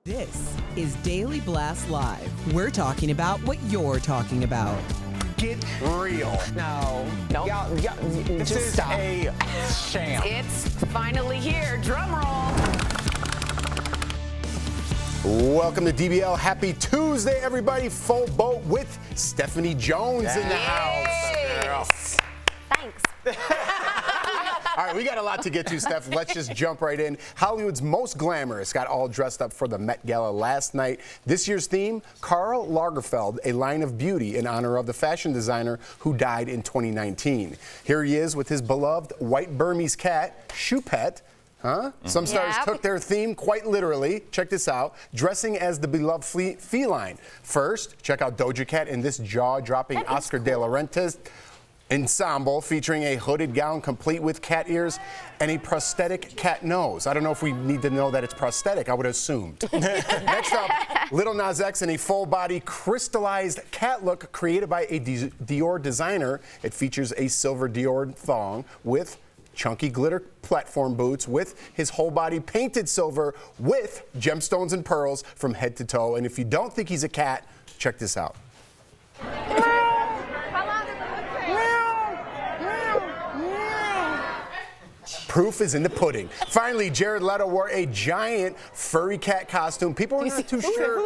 This is Daily Blast Live. We're talking about what you're talking about. Get real. No. Y'all, This just is stop. a sham. It's finally here. Drum roll. Welcome to DBL. Happy Tuesday, everybody. Full boat with Stephanie Jones in the house. Thanks. All right, we got a lot to get to, Steph. Let's just jump right in. Hollywood's most glamorous got all dressed up for the Met Gala last night. This year's theme, Karl Lagerfeld, a line of beauty in honor of the fashion designer who died in 2019. Here he is with his beloved white Burmese cat, Choupette. Some stars took their theme quite literally. Check this out. Dressing as the beloved feline. First, check out Doja Cat in this jaw-dropping Oscar de la Renta's ensemble featuring a hooded gown complete with cat ears and a prosthetic cat nose. I don't know if we need to know that it's prosthetic. I would assume. Next up, Lil Nas X in a full-body crystallized cat look created by a Dior designer. It features a silver Dior thong with chunky glitter platform boots with his whole body painted silver with gemstones and pearls from head to toe. And if you don't think he's a cat, check this out. Proof is in the pudding. Finally, Jared Leto wore a giant furry cat costume. People were not too sure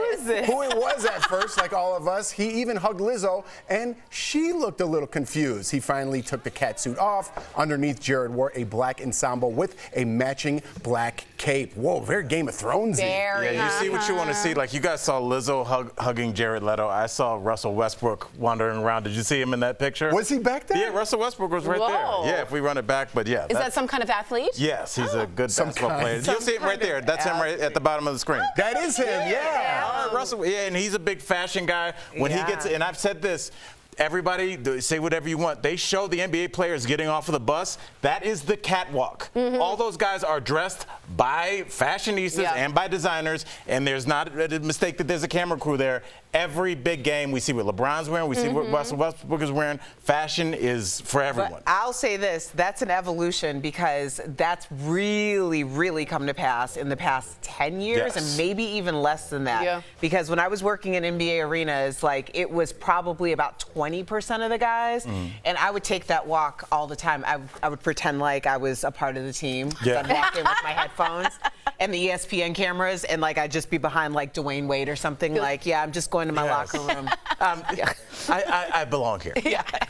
who it was at first, like all of us. He even hugged Lizzo, and she looked a little confused. He finally took the cat suit off. Underneath, Jared wore a black ensemble with a matching black cape. Whoa, very Game of Thrones-y. Yeah, you see what you want to see. Like, you guys saw Lizzo hugging Jared Leto. I saw Russell Westbrook wandering around. Did you see him in that picture? Was he back there? Yeah, Russell Westbrook was right there. Yeah, if we run it back, but yeah. Is that some kind of athlete? Yes, he's a good basketball player. You'll see him right there. That's him right at the bottom of the screen. That is him, yeah. All right, Russell, and he's a big fashion guy. When he gets, and I've said this, everybody, say whatever you want. They show the NBA players getting off of the bus. That is the catwalk. All those guys are dressed by fashionistas and by designers, and there's not a mistake that there's a camera crew there. Every big game, we see what LeBron's wearing, we see what Russell Westbrook is wearing. Fashion is for everyone. But I'll say this, that's an evolution because that's really come to pass in the past 10 years and maybe even less than that. Yeah. Because when I was working in NBA arenas, like it was probably about 20% of the guys, and I would take that walk all the time. I would pretend like I was a part of the team. I'd walk in with my headphones and the ESPN cameras, and like I'd just be behind like Dwayne Wade or something. Like, I'm just going to my locker room. I belong here.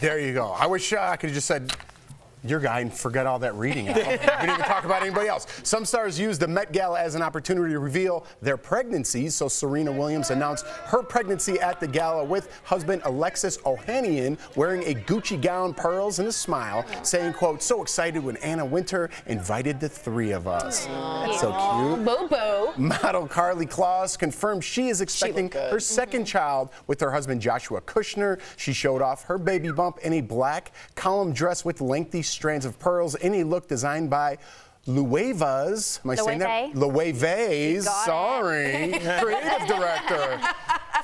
There you go. I wish I could have just said, your guy, and forget all that reading. We didn't even talk about anybody else. Some stars used the Met Gala as an opportunity to reveal their pregnancies. So Serena Williams announced her pregnancy at the gala with husband Alexis Ohanian wearing a Gucci gown, pearls, and a smile, saying, quote, "So excited when Anna Wintour invited the three of us." That's so cute. Bobo. Model Carly Claus confirmed she is expecting her second child with her husband Joshua Kushner. She showed off her baby bump in a black column dress with lengthy strands of pearls in a look designed by Luevas. Am I saying that? Luevas. Sorry. Creative director.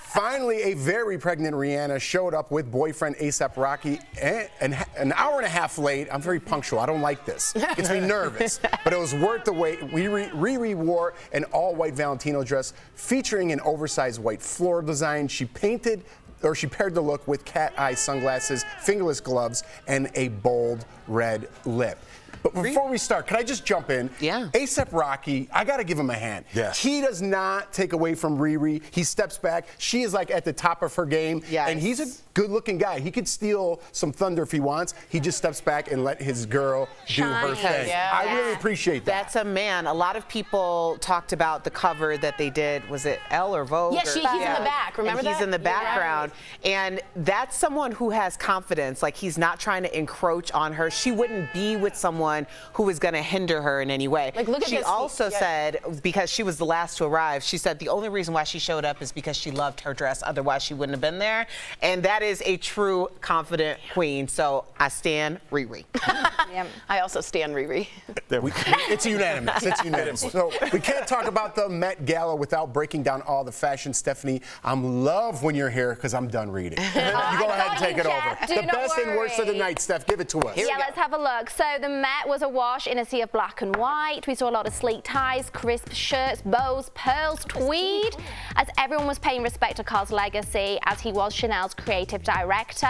Finally, a very pregnant Rihanna showed up with boyfriend A$AP Rocky an hour and a half late. I'm very punctual. I don't like this. It gets me nervous. But it was worth the wait. Riri wore an all-white Valentino dress featuring an oversized white floral design. She paired the look with cat eye sunglasses, fingerless gloves, and a bold red lip. But before we start, can I just jump in? Yeah. A$AP Rocky, I got to give him a hand. Yes. He does not take away from Riri. He steps back. She is like at the top of her game. Yes. And he's a good-looking guy. He could steal some thunder if he wants. He just steps back and let his girl do her thing. I really appreciate that. That's a man. A lot of people talked about the cover that they did. Was it Elle or Vogue? Yeah, he's in the back. Remember and that? He's in the background. And that's someone who has confidence. Like, he's not trying to encroach on her. She wouldn't be with someone who is going to hinder her in any way. Like, look at she this. also said, because she was the last to arrive, she said the only reason why she showed up is because she loved her dress. Otherwise, she wouldn't have been there. And that is a true confident queen. So I stan Riri. I also stan Riri. It's unanimous. It's unanimous. So we can't talk about the Met Gala without breaking down all the fashion. Stephanie, I'm love when you're here because I'm done reading. You go ahead and take it over. Do The not best and worst of the worry. night, Steph. Give it to us. Yeah, let's have a look. So the Met Met was a wash in a sea of black and white. We saw a lot of sleek ties, crisp shirts, bows, pearls, tweed, as everyone was paying respect to Karl's legacy as he was Chanel's creative director.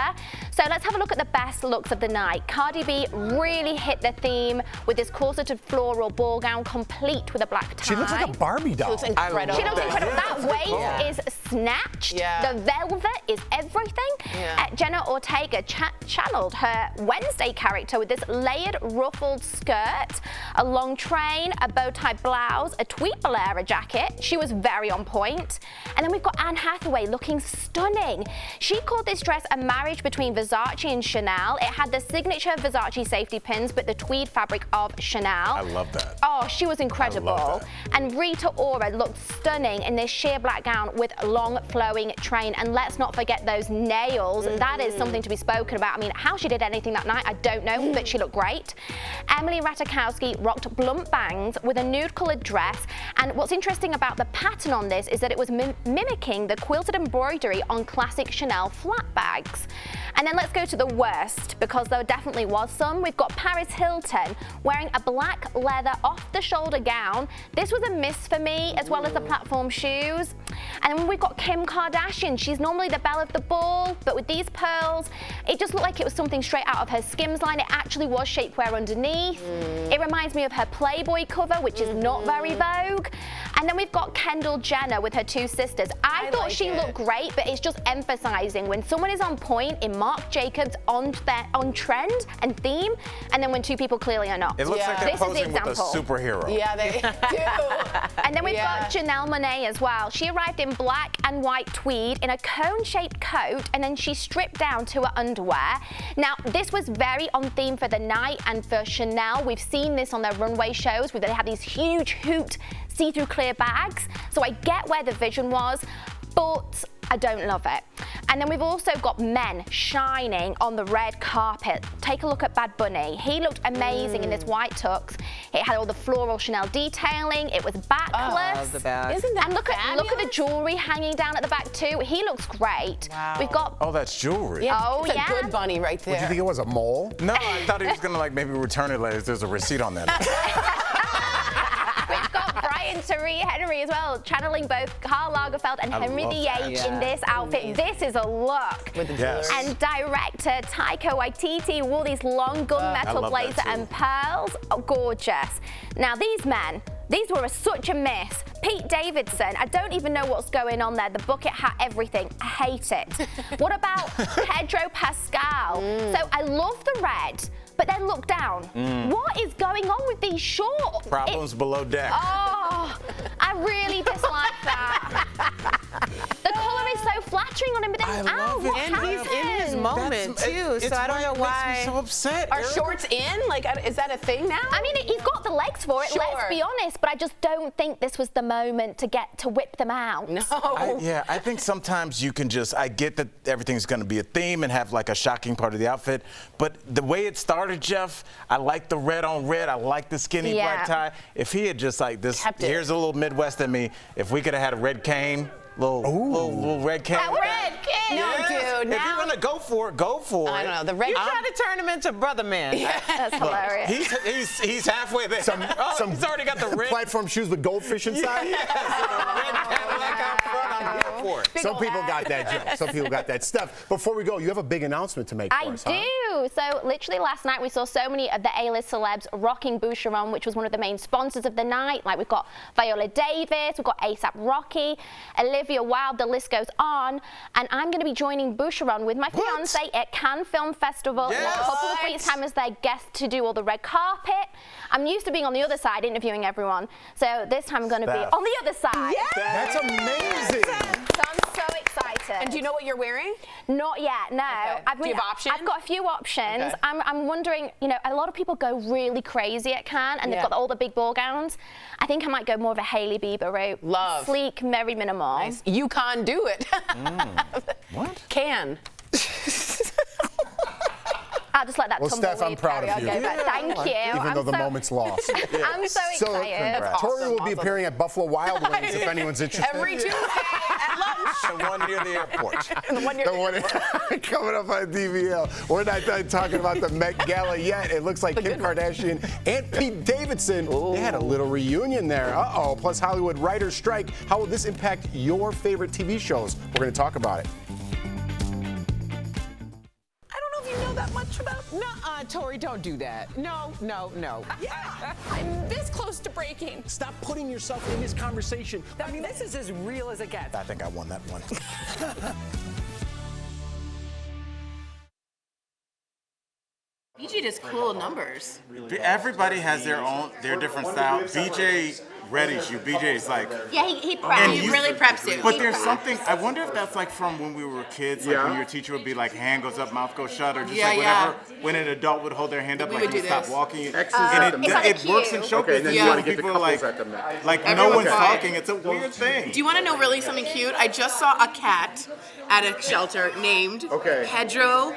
So let's have a look at the best looks of the night. Cardi B really hit the theme with this corseted floral ball gown complete with a black tie. She looks like a Barbie doll. She looks incredible. She looks incredible. That waist is snatched. Yeah. The velvet is everything. Yeah. Jenna Ortega channeled her Wednesday character with this layered ruffled skirt, a long train, a bow tie blouse, a tweed bolero jacket. She was very on point. And then we've got Anne Hathaway looking stunning. She called this dress a marriage between Versace and Chanel. It had the signature Versace safety pins, but the tweed fabric of Chanel. I love that. Oh, she was incredible. I love that. And Rita Ora looked stunning in this sheer black gown with long flowing train. And let's not forget those nails. That is something to be spoken about. I mean, how she did anything that night, I don't know, but she looked great. Emily Ratajkowski rocked blunt bangs with a nude coloured dress. And what's interesting about the pattern on this is that it was mimicking the quilted embroidery on classic Chanel flat bags. And then let's go to the worst, because there definitely was some. We've got Paris Hilton wearing a black leather off-the-shoulder gown. This was a miss for me, as well as the platform shoes. And then we've got Kim Kardashian. She's normally the belle of the ball, but with these pearls, it just looked like it was something straight out of her Skims line. It actually was shapewear underneath. It reminds me of her Playboy cover, which is not very Vogue. And then we've got Kendall Jenner with her two sisters. I thought she looked great, but it's just emphasizing when someone is on point in Marc Jacobs on trend and theme, and then when two people clearly are not. It looks like they're This is the posing with a example. superhero. Yeah, they do. And then we've got Janelle Monáe as well. She arrived in black and white tweed in a cone-shaped coat, and then she stripped down to her underwear. Now, this was very on theme for the night and for Chanel. We've seen this on their runway shows where they have these huge hooped see-through clear bags. So I get where the vision was, but I don't love it. And then we've also got men shining on the red carpet. Take a look at Bad Bunny. He looked amazing in this white tux. It had all the floral Chanel detailing. It was backless. love the bag. Isn't that And look at the fabulous? jewelry hanging down at the back too. He looks great. Wow. We've got Oh, that's jewelry. Yeah, Oh, it's yeah. a good bunny right there. Did you think it was a mole? No, I thought he was gonna like maybe return it later. There's a receipt on that. We've got Brian Tyree Henry as well, channeling both Karl Lagerfeld and Henry love that. VH in this outfit. This is a look. With the Yes. jewelry. And director Taika Waititi wore these long gunmetal love blazer that too. and pearls. Oh, gorgeous. Now these men, these were such a miss. Pete Davidson, I don't even know what's going on there. The bucket hat, everything. I hate it. What about Pedro Pascal? So I love the red, but then look down. What is going on with these shorts? Problems below deck. Oh, I really dislike that. The colour is so flattering on him, but then, ow, what And he's in his happened? moment too, so I don't know It why. makes me so upset. Are Erica. shorts in? Like, is that a thing now? I mean, he's got the legs for it, Sure. let's be honest, but I just don't think this was the moment to whip them out. No. I think sometimes you can just, I get that everything's going to be a theme and have like a shocking part of the outfit, but the way it started, Jeff, I like the red on red. I like the skinny Yeah. black tie. If he had just like this, Kept it. here's a little Midwest in me. If we could have had a red cane, little red cane. That red cane. No, Yes. dude. If you're gonna go for it, go for it. I don't know. The red. You try to turn him into brother man. That's hilarious. He's halfway there. He's already got the red. Platform shoes with goldfish inside? Red Cadillac out front. I'm here for it. Some people got that, Joe. Some people got that stuff. Before we go, you have a big announcement to make for I us, huh? do. So literally last night we saw so many of the A-list celebs rocking Boucheron, which was one of the main sponsors of the night. Like we've got Viola Davis, we've got A$AP Rocky, Olivia Wilde, the list goes on. And I'm going to be joining Boucheron with my fiance at Cannes Film Festival in a couple of weeks' time as their guest to do all the red carpet. I'm used to being on the other side interviewing everyone. So this time I'm going to be on the other side. That's amazing. So I'm so excited. And do you know what you're wearing? Not yet, no. Okay. Do you have options? I've got a few options. Okay. I'm wondering, you know, a lot of people go really crazy at Cannes and they've got all the big ball gowns. I think I might go more of a Hailey Bieber route. Love. Sleek, very minimal. Nice. You can't do it. What? Can. I'll just let that Well, tumbleweed Steph, I'm proud carry of on, you. go back. Thank you. Even though the moment's lost. I'm so So, excited. Tori will be appearing at Buffalo Wild Wings if anyone's interested. Every Tuesday at lunch. The one near the airport. The one you're The one- Coming up on DBL, we're not done talking about the Met Gala yet. It looks like Kim Kardashian and Pete Davidson, they had a little reunion there. Uh-oh. Plus Hollywood writers strike. How will this impact your favorite TV shows? We're going to talk about it. I don't know if you know that much about. Nuh-uh, Tori, don't do that. No. Yeah, I'm this close to breaking. Stop putting yourself in this conversation. I mean, this is as real as it gets. I think I won that one. BJ does cool numbers. Everybody has their different style. BJ readies you. BJ is like. Yeah, he preps. He really preps you. But there's something. I wonder if that's like from when we were kids, like when your teacher would be like, hand goes up, mouth goes shut, or just like whatever. When an adult would hold their hand up, like you stop walking. And it works in show business. Yeah. People are like no one's talking. It's a weird thing. Do you want to know really something cute? I just saw a cat at a shelter named Pedro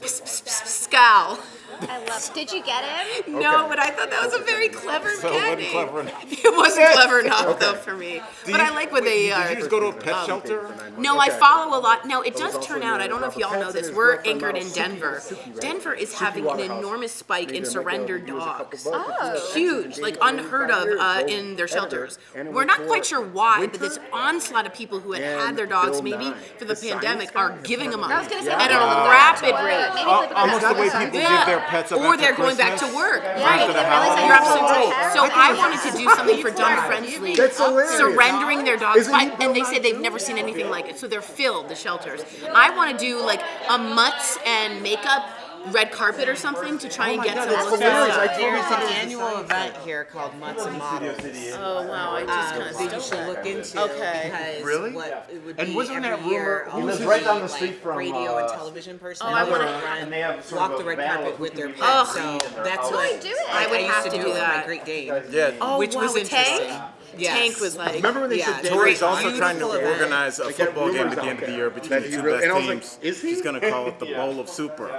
Scal. I love. Did you get him? No, but I thought that was a very clever cat name. Clever enough. It wasn't clever enough though for me. But I like when they are. Did you just go to a pet shelter? No, I follow a lot. No, it does turn out. I don't know if y'all know this. We're anchored in Denver. Denver is having an enormous spike in surrendered dogs. Oh. Huge, like unheard of in their shelters. We're not quite sure why, but this onslaught of people who had their dogs maybe for the pandemic are giving them up at a rapid rate. Almost the way people give their pets up or they're going back to work. Right. You're absolutely right. So I wanted to do something for Dumb Friendly, surrendering their dogs, and they say they've never seen anything like it. So they're filled, the shelters. I want to do like a mutts and makeup red carpet or something to try and get some of those. There's an annual event here called Mutts and Models. Oh wow, I just kind of that you should look into. Okay. Because Really? what it would And be wasn't every that year, rumor- all He lives of right the, down the like, street from, radio and television person. I wanna- and they have sort walk of the a red battle carpet of with their who pets. can So see that's their what outfit. do it. I would used have to to do do with that. my Great Dane. Yeah. Oh, which wow, was with Tank? interesting. Yes. Tank was like. Remember when they Yeah, said Tori's David- also trying to Beautiful event. organize a football game at the end of the year between the two best and I was like, teams. is he? She's going to call it the Bowl of Super.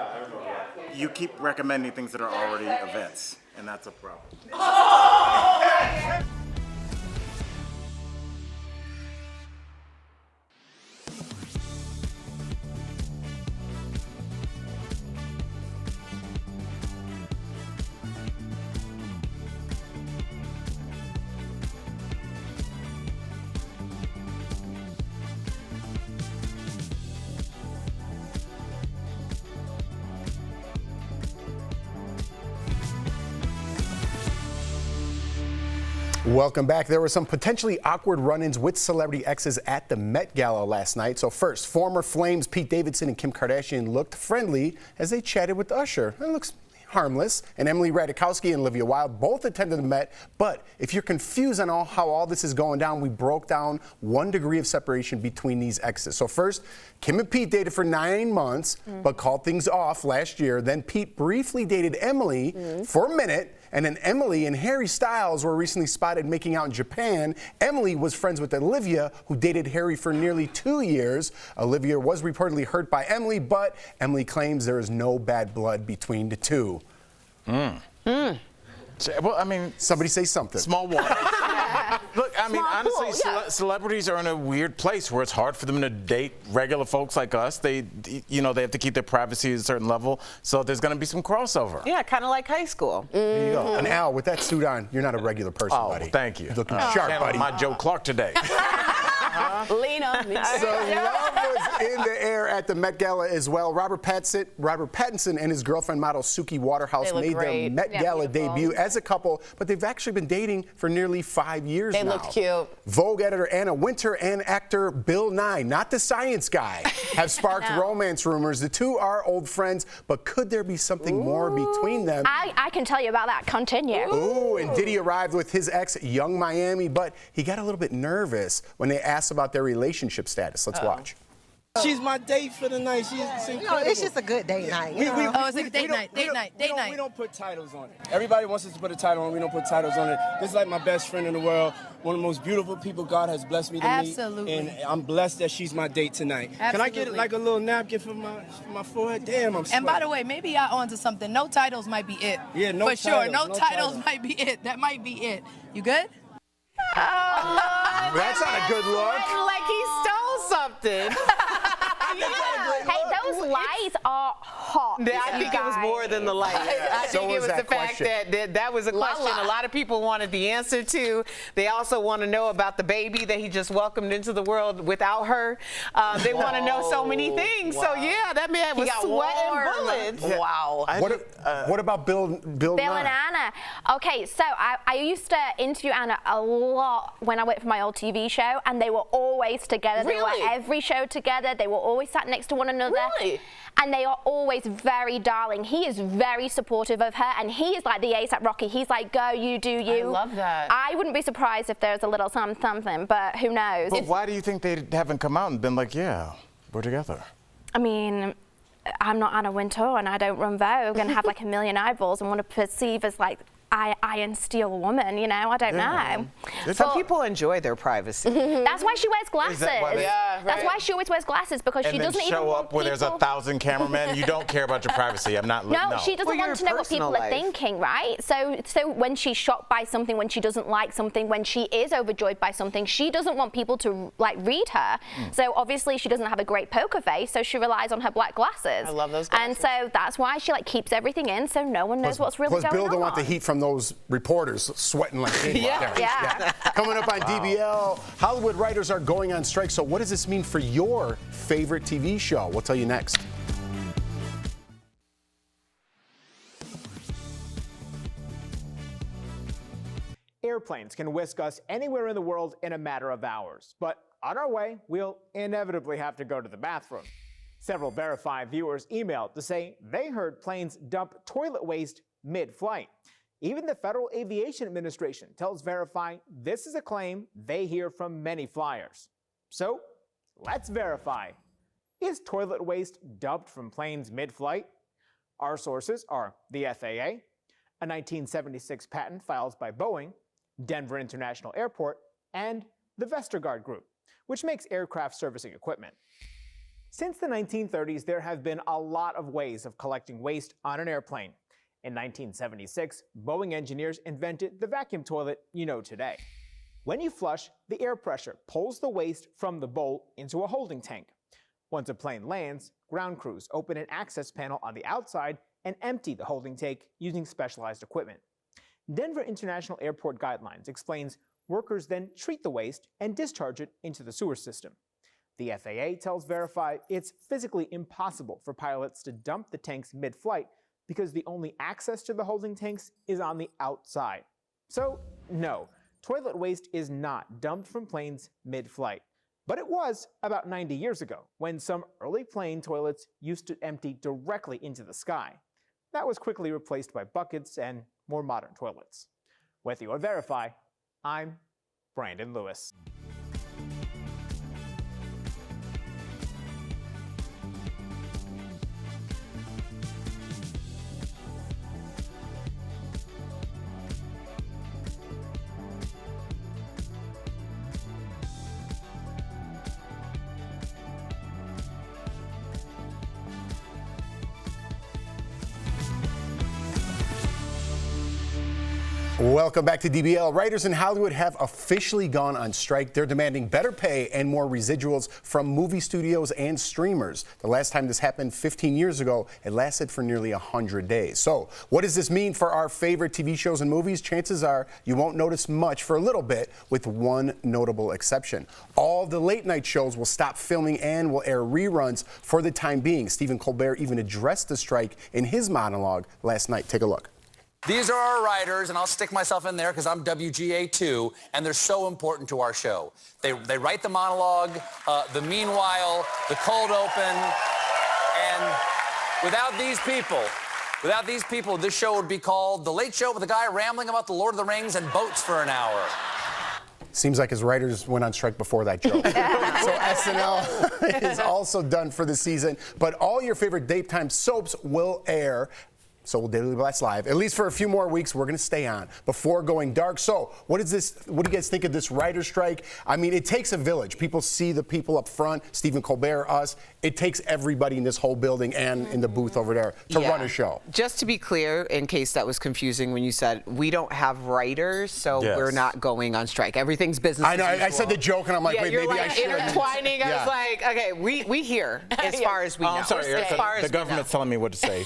You keep recommending things that are already events, and that's a problem. Welcome back. There were some potentially awkward run-ins with celebrity exes at the Met Gala last night. So first, former Flames Pete Davidson and Kim Kardashian looked friendly as they chatted with Usher. It looks harmless. And Emily Ratajkowski and Olivia Wilde both attended the Met. But if you're confused on how all this is going down, we broke down 1 degree of separation between these exes. So first, Kim and Pete dated for 9 months, but called things off last year. Then Pete briefly dated Emily for a minute. And then Emily and Harry Styles were recently spotted making out in Japan. Emily was friends with Olivia, who dated Harry for nearly 2 years. Olivia was reportedly hurt by Emily, but Emily claims there is no bad blood between the two. Well, I mean, somebody say something. Small water. Look, I mean, honestly, celebrities are in a weird place where it's hard for them to date regular folks like us. They have to keep their privacy at a certain level. So there's going to be some crossover. Yeah, kind of like high school. There you go. And Al, with that suit on, you're not a regular person, buddy. Thank you. You're looking sharp, buddy. My Joe Clark today. Lean on me. So love was in the air at the Met Gala as well. Robert Pattinson and his girlfriend model Suki Waterhouse made their Met Gala debut as a couple, but they've actually been dating for nearly 5 years now. They look cute. Vogue editor Anna Wintour and actor Bill Nye, not the science guy, have sparked romance rumors. The two are old friends, but could there be something more between them? I can tell you about that. Continue. Ooh, and Diddy arrived with his ex, Young Miami, but he got a little bit nervous when they asked about their relationship status. Let's watch. She's my date for the night. She's incredible. No, it's just a good date night. It's a date night. We don't put titles on it. Everybody wants us to put a title on it. We don't put titles on it. This is like my best friend in the world. One of the most beautiful people God has blessed me to meet. And I'm blessed that she's my date tonight. Absolutely. Can I get like a little napkin for my forehead? Damn, I'm sweating. And by the way, maybe y'all onto something. No titles might be it. Yeah, no for sure. No titles titles might be it. That might be it. You good? That's not a good look. Like he stole something. Hey, those lights are hot. I think it was more than the lights. I think it was the fact that was a question a lot of people wanted the answer to. They also want to know about the baby that he just welcomed into the world without her. They want to know so many things. Wow. So yeah, that man was sweating bullets. Wow. What about Bill and Anna? Okay, so I used to interview Anna a lot when I worked for my old TV show, and they were always together. They were every show together. They were always sat next to one another. Really? And they are always very darling. He is very supportive of her, and he is like the ASAP Rocky. He's like, go, you do you. I love that. I wouldn't be surprised if there's a little something, but who knows? But why do you think they haven't come out and been like, yeah, we're together? I mean, I'm not Anna Wintour, and I don't run Vogue and have like a million eyeballs and want to perceive as like iron steel woman, you know? I don't know. Some people enjoy their privacy. That's why she wears glasses. That's why she always wears glasses, because she doesn't even show up where there's 1,000 cameramen. You don't care about your privacy. I'm not. No, she doesn't want to know what people are thinking, right? So when she's shocked by something, when she doesn't like something, when she is overjoyed by something, she doesn't want people to like read her. So obviously she doesn't have a great poker face, so she relies on her black glasses. I love those glasses. And so that's why she like keeps everything in, so no one knows what's really going on. Plus, Bill don't want the heat from those reporters sweating like anyone. Yeah. Coming up on DBL, Hollywood writers are going on strike. So what does this mean for your favorite TV show? We'll tell you next. Airplanes can whisk us anywhere in the world in a matter of hours. But on our way, we'll inevitably have to go to the bathroom. Several Verify viewers emailed to say they heard planes dump toilet waste mid-flight. Even the Federal Aviation Administration tells Verify this is a claim they hear from many flyers. So, let's verify. Is toilet waste dumped from planes mid-flight? Our sources are the FAA, a 1976 patent filed by Boeing, Denver International Airport, and the Vestergaard Group, which makes aircraft servicing equipment. Since the 1930s, there have been a lot of ways of collecting waste on an airplane. In 1976, Boeing engineers invented the vacuum toilet you know today. When you flush, the air pressure pulls the waste from the bowl into a holding tank. Once a plane lands, ground crews open an access panel on the outside and empty the holding tank using specialized equipment. Denver International Airport Guidelines explains workers then treat the waste and discharge it into the sewer system. The FAA tells Verify it's physically impossible for pilots to dump the tanks mid-flight because the only access to the holding tanks is on the outside. So, no, toilet waste is not dumped from planes mid-flight. But it was about 90 years ago, when some early plane toilets used to empty directly into the sky. That was quickly replaced by buckets and more modern toilets. With your Verify, I'm Brandon Lewis. Welcome back to DBL. Writers in Hollywood have officially gone on strike. They're demanding better pay and more residuals from movie studios and streamers. The last time this happened 15 years ago, it lasted for nearly 100 days. So what does this mean for our favorite TV shows and movies? Chances are you won't notice much for a little bit, with one notable exception. All the late night shows will stop filming and will air reruns for the time being. Stephen Colbert even addressed the strike in his monologue last night. Take a look. These are our writers, and I'll stick myself in there because I'm WGA too, and they're so important to our show. They write the monologue, the meanwhile, the cold open, and without these people, this show would be called The Late Show with a guy rambling about the Lord of the Rings and boats for an hour. Seems like his writers went on strike before that joke. So SNL is also done for the season, but all your favorite daytime soaps will air. So will Daily Blast Live. At least for a few more weeks, we're going to stay on before going dark. So what do you guys think of this writer's strike? I mean, it takes a village. People see the people up front, Stephen Colbert, us. It takes everybody in this whole building and in the booth over there to run a show. Just to be clear, in case that was confusing when you said we don't have writers, so we're not going on strike. Everything's business as usual. I said the joke, and I'm like, wait, maybe I should. Intertwining. I was like, okay, we here as far as we know. I'm sorry, the government's telling me what to say.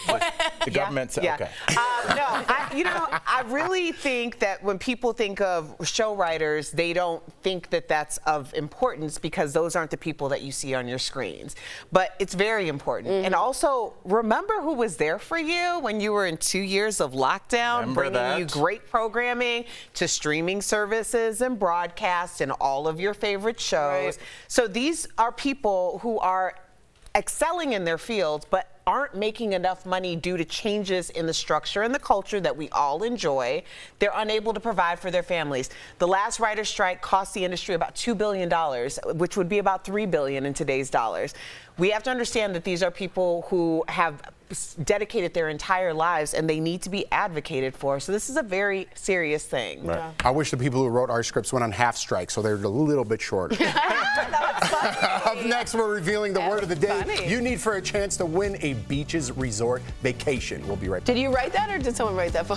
The government. Okay. I really think that when people think of show writers, they don't think that that's of importance because those aren't the people that you see on your screens. But it's very important. And also, remember who was there for you when you were in 2 years of lockdown, bringing you great programming to streaming services and broadcasts and all of your favorite shows. So these are people who are excelling in their fields, but aren't making enough money due to changes in the structure and the culture that we all enjoy. They're unable to provide for their families. The last writer's strike cost the industry about $2 billion, which would be about $3 billion in today's dollars. We have to understand that these are people who have dedicated their entire lives and they need to be advocated for. So this is a very serious thing. Right. Yeah. I wish the people who wrote our scripts went on half strike so they're a little bit shorter. Up next, we're revealing the word of the day you need for a chance to win a beaches resort vacation. We'll be right back. Did you write that or did someone write that for?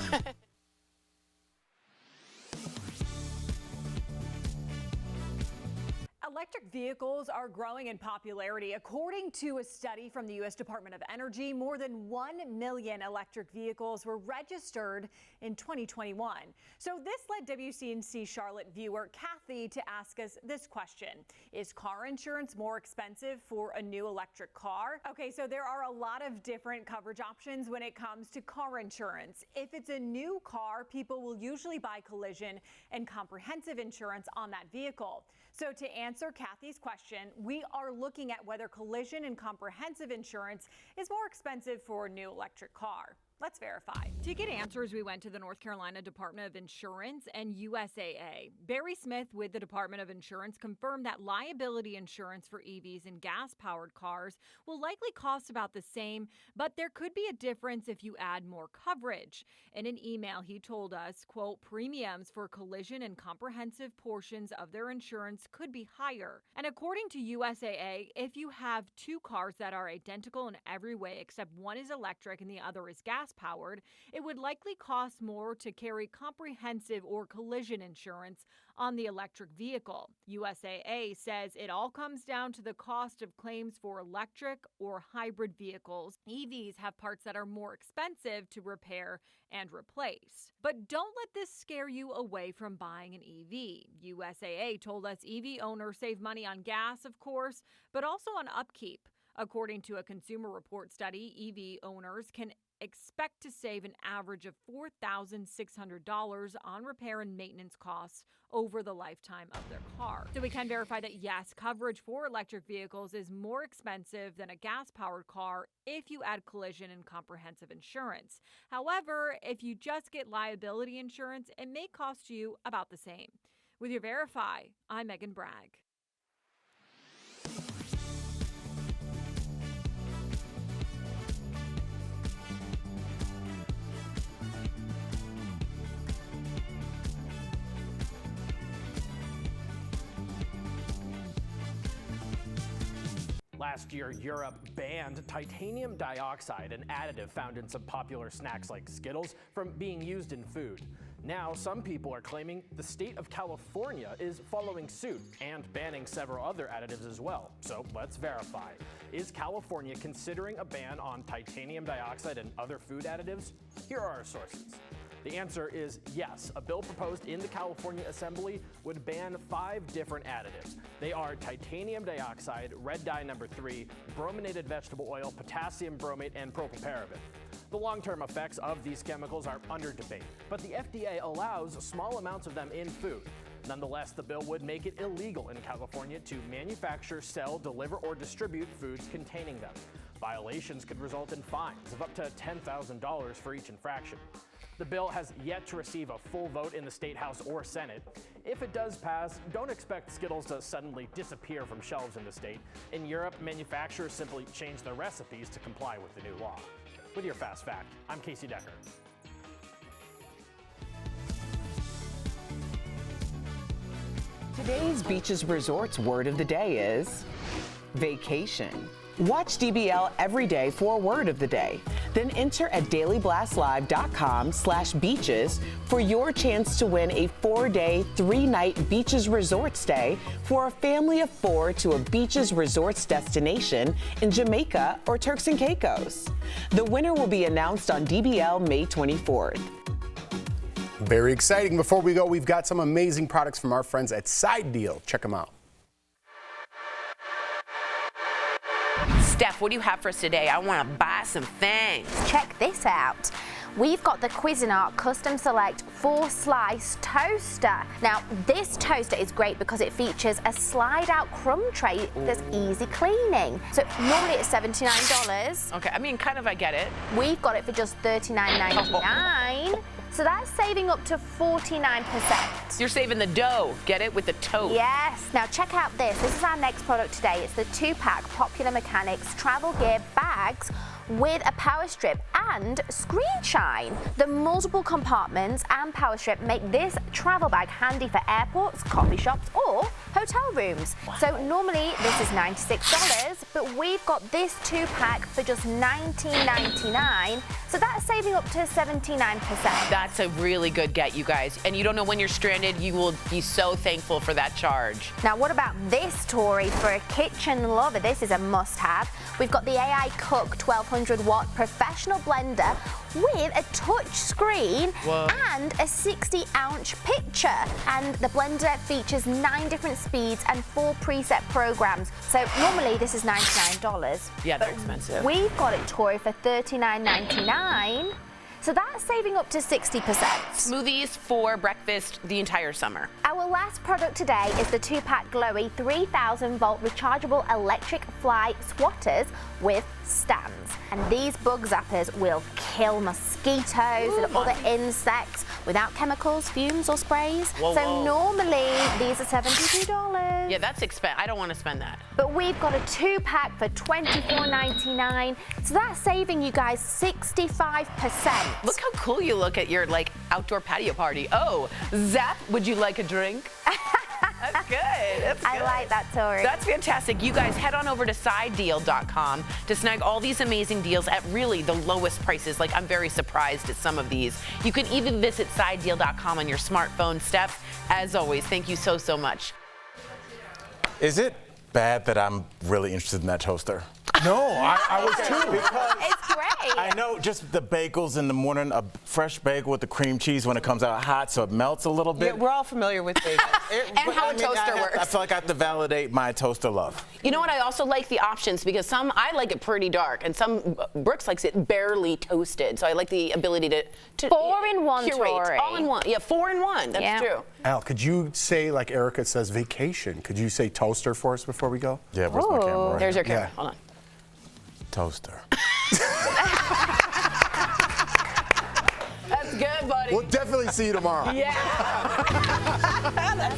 Electric vehicles are growing in popularity. According to a study from the U.S. Department of Energy, more than 1 million electric vehicles were registered in 2021. So this led WCNC Charlotte viewer Kathy to ask us this question. Is car insurance more expensive for a new electric car? Okay, so there are a lot of different coverage options when it comes to car insurance. If it's a new car, people will usually buy collision and comprehensive insurance on that vehicle. So to answer Kathy's question, we are looking at whether collision and comprehensive insurance is more expensive for a new electric car. Let's verify. To get answers, we went to the North Carolina Department of Insurance and USAA. Barry Smith with the Department of Insurance confirmed that liability insurance for EVs and gas-powered cars will likely cost about the same, but there could be a difference if you add more coverage. In an email, he told us, quote, premiums for collision and comprehensive portions of their insurance could be higher. And according to USAA, if you have two cars that are identical in every way except one is electric and the other is gas-powered, it would likely cost more to carry comprehensive or collision insurance on the electric vehicle. USAA says it all comes down to the cost of claims for electric or hybrid vehicles. EVs have parts that are more expensive to repair and replace. But don't let this scare you away from buying an EV. USAA told us EV owners save money on gas, of course, but also on upkeep. According to a Consumer Report study, EV owners can expect to save an average of $4,600 on repair and maintenance costs over the lifetime of their car. So we can verify that yes, coverage for electric vehicles is more expensive than a gas-powered car if you add collision and comprehensive insurance. However, if you just get liability insurance, it may cost you about the same. With your Verify, I'm Megan Bragg. Last year, Europe banned titanium dioxide, an additive found in some popular snacks like Skittles, from being used in food. Now, some people are claiming the state of California is following suit and banning several other additives as well. So let's verify. Is California considering a ban on titanium dioxide and other food additives? Here are our sources. The answer is yes. A bill proposed in the California Assembly would ban 5 different additives. They are titanium dioxide, red dye number 3, brominated vegetable oil, potassium bromate, and propylparaben. The long-term effects of these chemicals are under debate, but the FDA allows small amounts of them in food. Nonetheless, the bill would make it illegal in California to manufacture, sell, deliver, or distribute foods containing them. Violations could result in fines of up to $10,000 for each infraction. The bill has yet to receive a full vote in the State House or Senate. If it does pass, don't expect Skittles to suddenly disappear from shelves in the state. In Europe, manufacturers simply change their recipes to comply with the new law. with your Fast Fact. I'm Casey Decker. Today's Beaches Resorts word of the day is vacation. Watch DBL every day for a word of the day. Then enter at dailyblastlive.com/beaches for your chance to win a 4-day, 3-night beaches resort stay for a family of 4 to a beaches resorts destination in Jamaica or Turks and Caicos. The winner will be announced on DBL May 24th. Very exciting. Before we go, we've got some amazing products from our friends at Side Deal. Check them out. Steph, what do you have for us today? I want to buy some things. Check this out. We've got the Cuisinart Custom Select 4-slice toaster. Now, this toaster is great because it features a slide-out crumb tray that's easy cleaning. So normally it's $79. Okay, I mean, kind of, I get it. We've got it for just $39.99. So that's saving up to 49%. You're saving the dough. Get it? With the tote. Yes. Now check out this. This is our next product today. It's the 2-pack Popular Mechanics travel gear bags with a power strip and screen shine. The multiple compartments and power strip make this travel bag handy for airports, coffee shops, or hotel rooms. Wow. So normally this is $96, but we've got this 2-pack for just $19.99. So that's saving up to 79%. That's a really good get, you guys. And you don't know when you're stranded, you will be so thankful for that charge. Now what about this, Tori, for a kitchen lover? This is a must-have. We've got the AI Cook 1200-watt professional blender with a touch screen and a 60-ounce pitcher. And the blender features 9 different speeds and 4 preset programs. So normally this is $99. Yeah, they're expensive. We've got it, Tori, for $39.99. So that's saving up to 60%. Smoothies for breakfast the entire summer. Our last product today is the 2-pack Glowy 3000-volt rechargeable electric fly swatters with stands. And these bug zappers will kill mosquitoes and other insects without chemicals, fumes, or sprays. So normally these are $72. Yeah, that's expensive. I don't want to spend that. But we've got a 2-pack for $24.99. So that's saving you guys 65%. Look how cool you look at your outdoor patio party. Oh, Zap, would you like a drink? That's good. That's good. I like that, Tori. That's fantastic. You guys head on over to sidedeal.com to snag all these amazing deals at really the lowest prices. I'm very surprised at some of these. You can even visit sidedeal.com on your smartphone. Steph, as always, thank you so, so much. Is it bad that I'm really interested in that toaster? No, I was too. Because it's great. I know just the bagels in the morning, a fresh bagel with the cream cheese when it comes out hot so it melts a little bit. Yeah, we're all familiar with bagels. And how a toaster works. I feel like I have to validate my toaster love. You know what? I also like the options because I like it pretty dark and Brooks likes it barely toasted. So I like the ability to 4-in-1, curate. Tori. All in one. Yeah, 4-in-1. That's true. Al, could you say, like Erica says, vacation? Could you say toaster for us before we go? Yeah, where's my camera? Right There's now? your camera. Hold on. Toaster. That's good, buddy. We'll definitely see you tomorrow. Yeah. That's